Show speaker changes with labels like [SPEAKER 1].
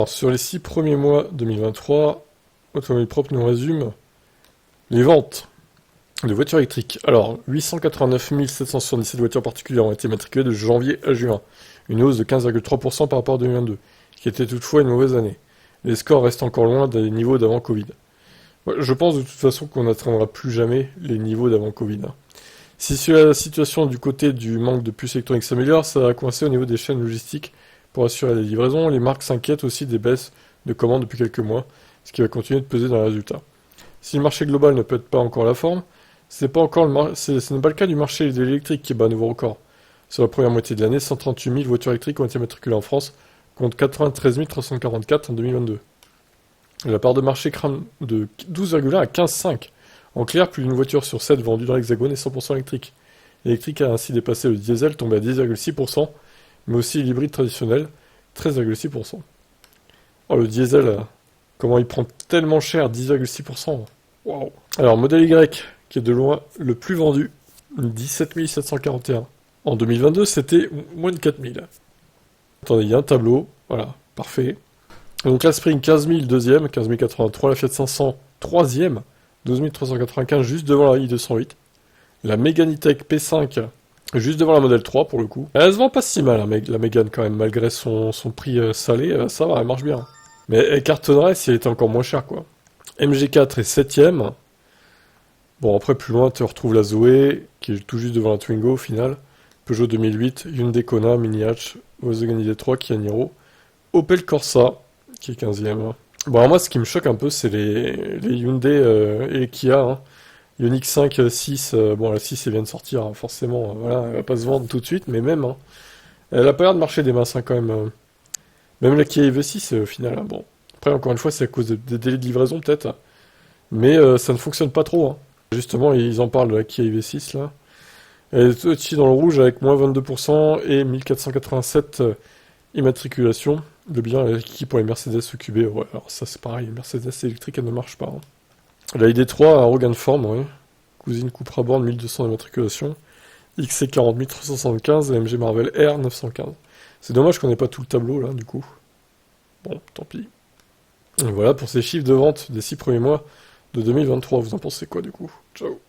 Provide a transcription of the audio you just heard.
[SPEAKER 1] Alors, sur les 6 premiers mois 2023, Automobile Propre nous résume les ventes de voitures électriques. Alors, 889 777 voitures particulières ont été matriculées de janvier à juin, une hausse de 15,3% par rapport à 2022, qui était toutefois une mauvaise année. Les scores restent encore loin des niveaux d'avant Covid. Ouais, je pense de toute façon qu'on n'atteindra plus jamais les niveaux d'avant Covid. Si la situation du côté du manque de puces électroniques s'améliore, ça va coincer au niveau des chaînes logistiques pour assurer les livraisons. Les marques s'inquiètent aussi des baisses de commandes depuis quelques mois, ce qui va continuer de peser dans les résultats. Si le marché global ne pète pas encore la forme, ce n'est pas le cas du marché de l'électrique qui bat un nouveau record. Sur la première moitié de l'année, 138 000 voitures électriques ont été matriculées en France, contre 93 344 en 2022. La part de marché crame de 12,1 à 15,5. En clair, plus d'une voiture sur 7 vendue dans l'Hexagone est 100% électrique. L'électrique a ainsi dépassé le diesel, tombé à 10,6%, mais aussi l'hybride traditionnel, 13,6%. Oh, le diesel, comment il prend tellement cher, 10,6%. Waouh. Alors, modèle Y, qui est de loin le plus vendu, 17 741. En 2022, c'était moins de 4000. Attendez, il y a un tableau, voilà, parfait. Donc la Spring 15 000 deuxième, 15 083, la Fiat 500 troisième, 12 395 juste devant la i208. La Mégane E-Tech P5 juste devant la Model 3 pour le coup. Elle se vend pas si mal, hein, la Mégane quand même, malgré son prix salé, ça va, elle marche bien. Mais elle cartonnerait si elle était encore moins chère quoi. MG4 est 7ème. Bon après plus loin tu retrouves la Zoé, qui est tout juste devant la Twingo au final. Peugeot 2008, Hyundai Kona, Mini Hatch, Volkswagen ID3, Kia Niro. Opel Corsa, qui est 15ème. Bon, alors moi, ce qui me choque un peu, c'est les Hyundai et les Kia. Hein. Ioniq 5, 6, bon, la 6, elle vient de sortir, hein, forcément, voilà, elle va pas se vendre tout de suite, mais même, hein, elle a pas l'air de marcher des masses, hein, quand même. Même la Kia EV6, au final, hein, bon. Après, encore une fois, c'est à cause des délais de livraison, peut-être, mais ça ne fonctionne pas trop. Hein. Justement, ils en parlent de la Kia EV6, là. Elle est aussi dans le rouge avec moins 22% et 1487 immatriculations. Le bilan est acquis pour les Mercedes EQB. Ouais, alors ça c'est pareil, les Mercedes électriques elles ne marchent pas. Hein. La ID3 a organe forme, ouais. Cousine Cupra Born 1200 d'immatriculation. XC40 1375 et MG Marvel R 915. C'est dommage qu'on n'ait pas tout le tableau là du coup. Bon, tant pis. Et voilà pour ces chiffres de vente des 6 premiers mois de 2023. Vous en pensez quoi du coup? Ciao.